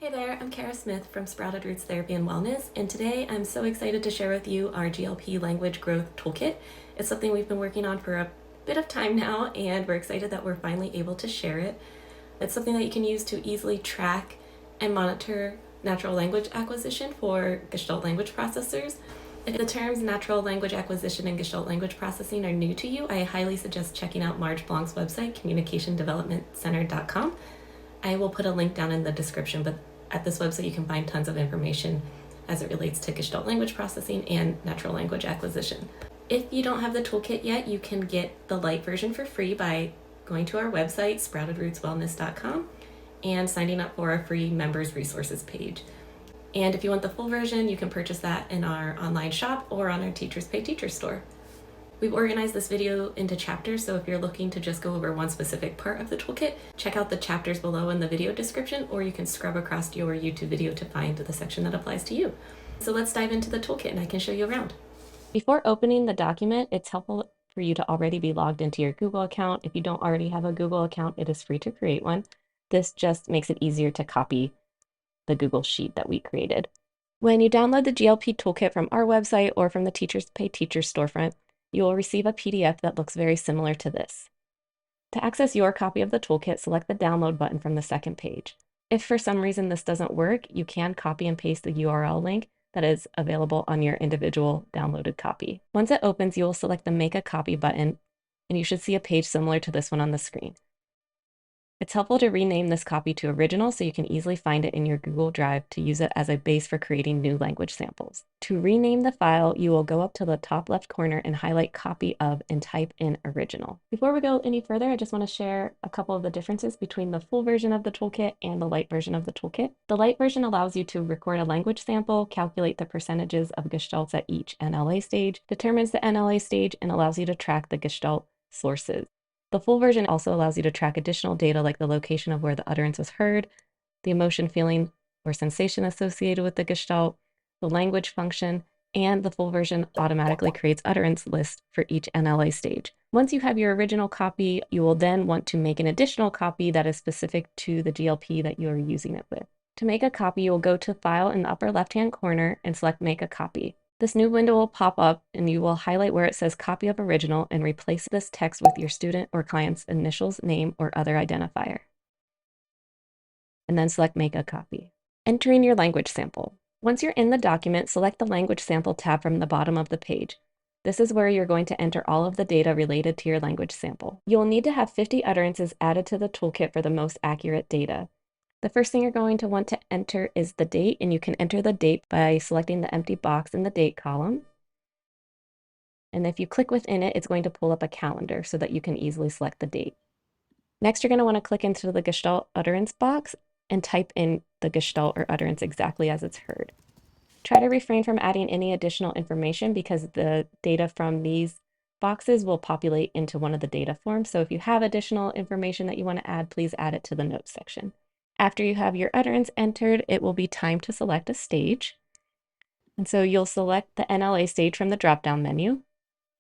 Hey there, I'm Karah Smith from Sprouted Roots Therapy and Wellness, and today I'm so excited to share with you our GLP Language Growth Toolkit. It's something we've been working on for a bit of time now, and we're excited that we're finally able to share it. It's something that you can use to easily track and monitor natural language acquisition for Gestalt language processors. If the terms natural language acquisition and Gestalt language processing are new to you, I highly suggest checking out Marge Blanc's website, communicationdevelopmentcenter.com. I will put a link down in the description, but at this website you can find tons of information as it relates to Gestalt language processing and natural language acquisition. If you don't have the toolkit yet, you can get the light version for free by going to our website, sproutedrootswellness.com, and signing up for our free members resources page. And if you want the full version, you can purchase that in our online shop or on our Teachers Pay Teachers store. We've organized this video into chapters, so if you're looking to just go over one specific part of the toolkit, check out the chapters below in the video description, or you can scrub across your YouTube video to find the section that applies to you. So let's dive into the toolkit and I can show you around. Before opening the document, it's helpful for you to already be logged into your Google account. If you don't already have a Google account, it is free to create one. This just makes it easier to copy the Google Sheet that we created. When you download the GLP toolkit from our website or from the Teachers Pay Teachers storefront, you will receive a PDF that looks very similar to this. To access your copy of the toolkit, select the download button from the second page. If for some reason this doesn't work, you can copy and paste the URL link that is available on your individual downloaded copy. Once it opens, you will select the Make a Copy button, and you should see a page similar to this one on the screen. It's helpful to rename this copy to original so you can easily find it in your Google Drive to use it as a base for creating new language samples. To rename the file, you will go up to the top left corner and highlight Copy Of and type in Original. Before we go any further, I just want to share a couple of the differences between the full version of the toolkit and the light version of the toolkit. The light version allows you to record a language sample, calculate the percentages of gestalts at each NLA stage, determines the NLA stage, and allows you to track the gestalt sources. The full version also allows you to track additional data like the location of where the utterance was heard, the emotion, feeling, or sensation associated with the gestalt, the language function, and the full version automatically creates utterance lists for each NLA stage. Once you have your original copy, you will then want to make an additional copy that is specific to the GLP that you are using it with. To make a copy, you will go to File in the upper left-hand corner and select Make a Copy. This new window will pop up and you will highlight where it says Copy of Original and replace this text with your student or client's initials, name, or other identifier. And then select Make a Copy. Entering your language sample. Once you're in the document, select the Language Sample tab from the bottom of the page. This is where you're going to enter all of the data related to your language sample. You will need to have 50 utterances added to the toolkit for the most accurate data. The first thing you're going to want to enter is the date, and you can enter the date by selecting the empty box in the date column. And if you click within it, it's going to pull up a calendar so that you can easily select the date. Next, you're going to want to click into the Gestalt utterance box and type in the Gestalt or utterance exactly as it's heard. Try to refrain from adding any additional information because the data from these boxes will populate into one of the data forms. So if you have additional information that you want to add, please add it to the notes section. After you have your utterance entered, it will be time to select a stage. And so you'll select the NLA stage from the drop-down menu.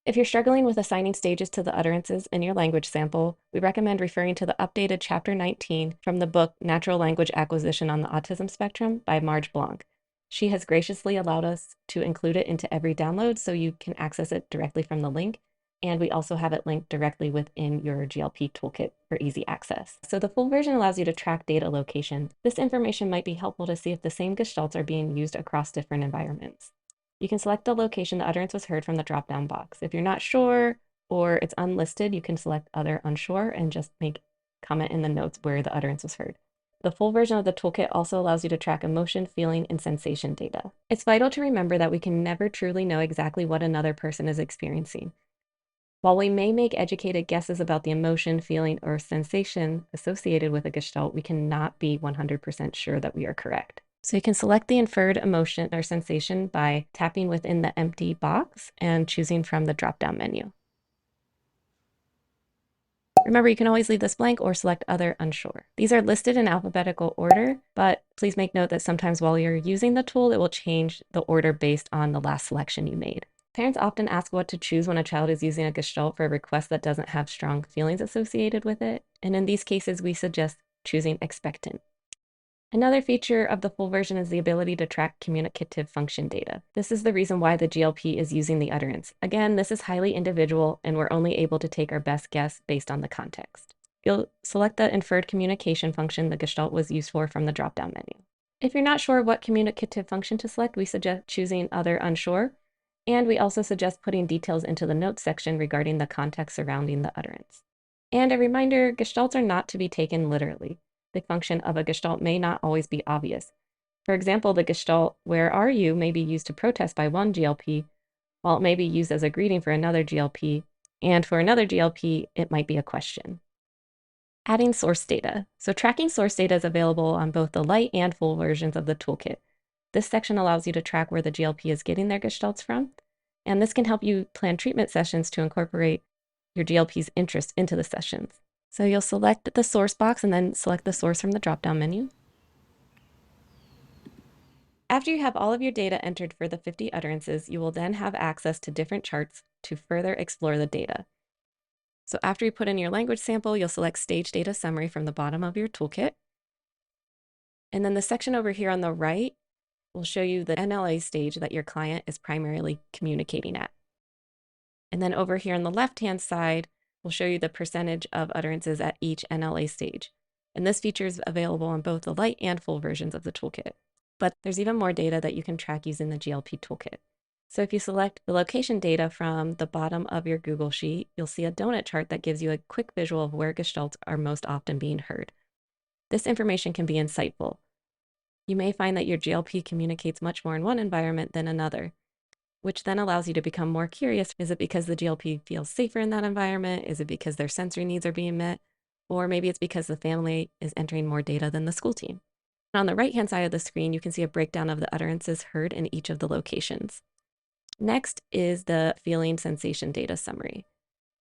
If you're struggling with assigning stages to the utterances in your language sample, we recommend referring to the updated Chapter 19 from the book Natural Language Acquisition on the Autism Spectrum by Marge Blanc. She has graciously allowed us to include it into every download so you can access it directly from the link. And we also have it linked directly within your GLP toolkit for easy access. So the full version allows you to track data location. This information might be helpful to see if the same gestalts are being used across different environments. You can select the location the utterance was heard from the drop-down box. If you're not sure or it's unlisted, you can select Other Unsure and just make comment in the notes where the utterance was heard. The full version of the toolkit also allows you to track emotion, feeling, and sensation data. It's vital to remember that we can never truly know exactly what another person is experiencing. While we may make educated guesses about the emotion, feeling, or sensation associated with a gestalt, we cannot be 100% sure that we are correct. So you can select the inferred emotion or sensation by tapping within the empty box and choosing from the drop-down menu. Remember, you can always leave this blank or select Other Unsure. These are listed in alphabetical order, but please make note that sometimes while you're using the tool, it will change the order based on the last selection you made. Parents often ask what to choose when a child is using a gestalt for a request that doesn't have strong feelings associated with it. And in these cases, we suggest choosing expectant. Another feature of the full version is the ability to track communicative function data. This is the reason why the GLP is using the utterance. Again, this is highly individual, and we're only able to take our best guess based on the context. You'll select the inferred communication function the gestalt was used for from the drop-down menu. If you're not sure what communicative function to select, we suggest choosing Other Unsure, and we also suggest putting details into the notes section regarding the context surrounding the utterance. And a reminder, gestalts are not to be taken literally. The function of a gestalt may not always be obvious. For example, the gestalt, "Where are you?" may be used to protest by one GLP, while it may be used as a greeting for another GLP, and for another GLP, it might be a question. Adding source data. So tracking source data is available on both the light and full versions of the toolkit. This section allows you to track where the GLP is getting their gestalts from, and this can help you plan treatment sessions to incorporate your GLP's interest into the sessions. So you'll select the source box and then select the source from the drop-down menu. After you have all of your data entered for the 50 utterances, you will then have access to different charts to further explore the data. So after you put in your language sample, you'll select Stage Data Summary from the bottom of your toolkit. And then the section over here on the right will show you the NLA stage that your client is primarily communicating at. And then over here on the left-hand side, we'll show you the percentage of utterances at each NLA stage. And this feature is available on both the light and full versions of the toolkit. But there's even more data that you can track using the GLP toolkit. So if you select the location data from the bottom of your Google Sheet, you'll see a donut chart that gives you a quick visual of where gestalts are most often being heard. This information can be insightful. You may find that your GLP communicates much more in one environment than another, which then allows you to become more curious. Is it because the GLP feels safer in that environment? Is it because their sensory needs are being met? Or maybe it's because the family is entering more data than the school team. On the right-hand side of the screen, you can see a breakdown of the utterances heard in each of the locations. Next is the feeling sensation data summary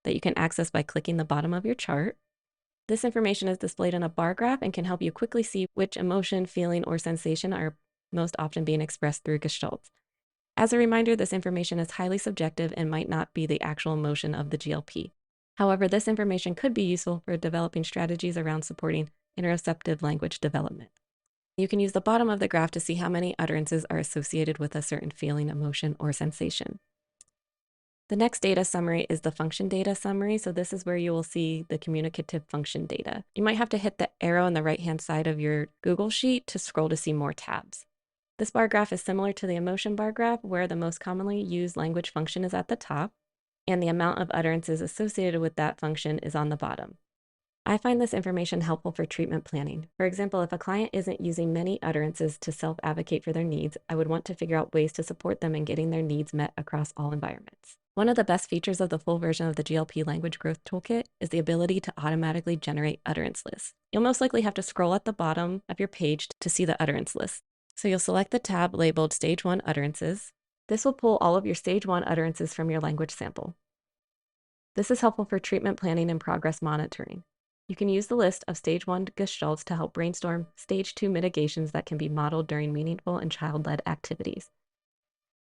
that you can access by clicking the bottom of your chart. This information is displayed in a bar graph and can help you quickly see which emotion, feeling, or sensation are most often being expressed through gestalts. As a reminder, this information is highly subjective and might not be the actual emotion of the GLP. However, this information could be useful for developing strategies around supporting interoceptive language development. You can use the bottom of the graph to see how many utterances are associated with a certain feeling, emotion, or sensation. The next data summary is the function data summary. So this is where you will see the communicative function data. You might have to hit the arrow on the right-hand side of your Google Sheet to scroll to see more tabs. This bar graph is similar to the emotion bar graph, where the most commonly used language function is at the top, and the amount of utterances associated with that function is on the bottom. I find this information helpful for treatment planning. For example, if a client isn't using many utterances to self-advocate for their needs, I would want to figure out ways to support them in getting their needs met across all environments. One of the best features of the full version of the GLP Language Growth Toolkit is the ability to automatically generate utterance lists. You'll most likely have to scroll at the bottom of your page to see the utterance list. So you'll select the tab labeled Stage 1 Utterances. This will pull all of your Stage 1 utterances from your language sample. This is helpful for treatment planning and progress monitoring. You can use the list of Stage 1 gestalts to help brainstorm Stage 2 mitigations that can be modeled during meaningful and child-led activities.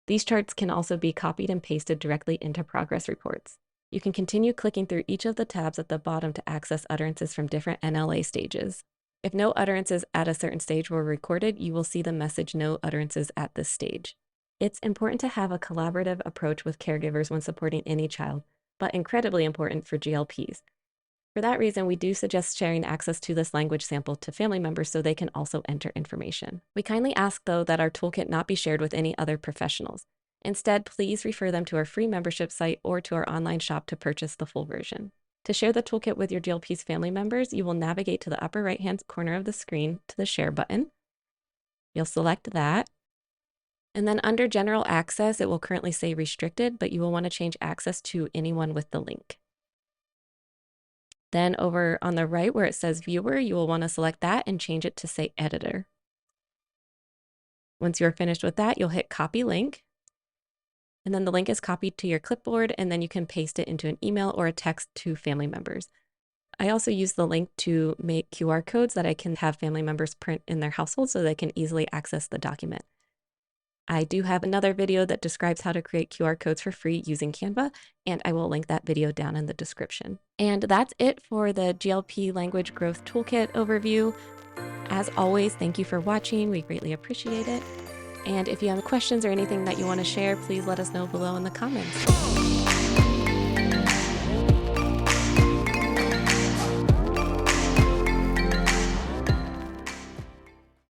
These charts can also be copied and pasted directly into progress reports. You can continue clicking through each of the tabs at the bottom to access utterances from different NLA stages. If no utterances at a certain stage were recorded, you will see the message "No utterances at this stage." It's important to have a collaborative approach with caregivers when supporting any child, but incredibly important for GLPs. For that reason, we do suggest sharing access to this language sample to family members so they can also enter information. We kindly ask, though, that our toolkit not be shared with any other professionals. Instead, please refer them to our free membership site or to our online shop to purchase the full version. To share the toolkit with your GLP's family members, you will navigate to the upper right-hand corner of the screen to the Share button. You'll select that. And then under General Access, it will currently say Restricted, but you will want to change access to anyone with the link. Then over on the right where it says Viewer, you will want to select that and change it to say Editor. Once you're finished with that, you'll hit Copy Link. And then the link is copied to your clipboard, and then you can paste it into an email or a text to family members. I also use the link to make QR codes that I can have family members print in their household so they can easily access the document. I do have another video that describes how to create QR codes for free using Canva, and I will link that video down in the description. And that's it for the GLP Language Growth Toolkit overview. As always, thank you for watching. We greatly appreciate it. And if you have questions or anything that you want to share, please let us know below in the comments.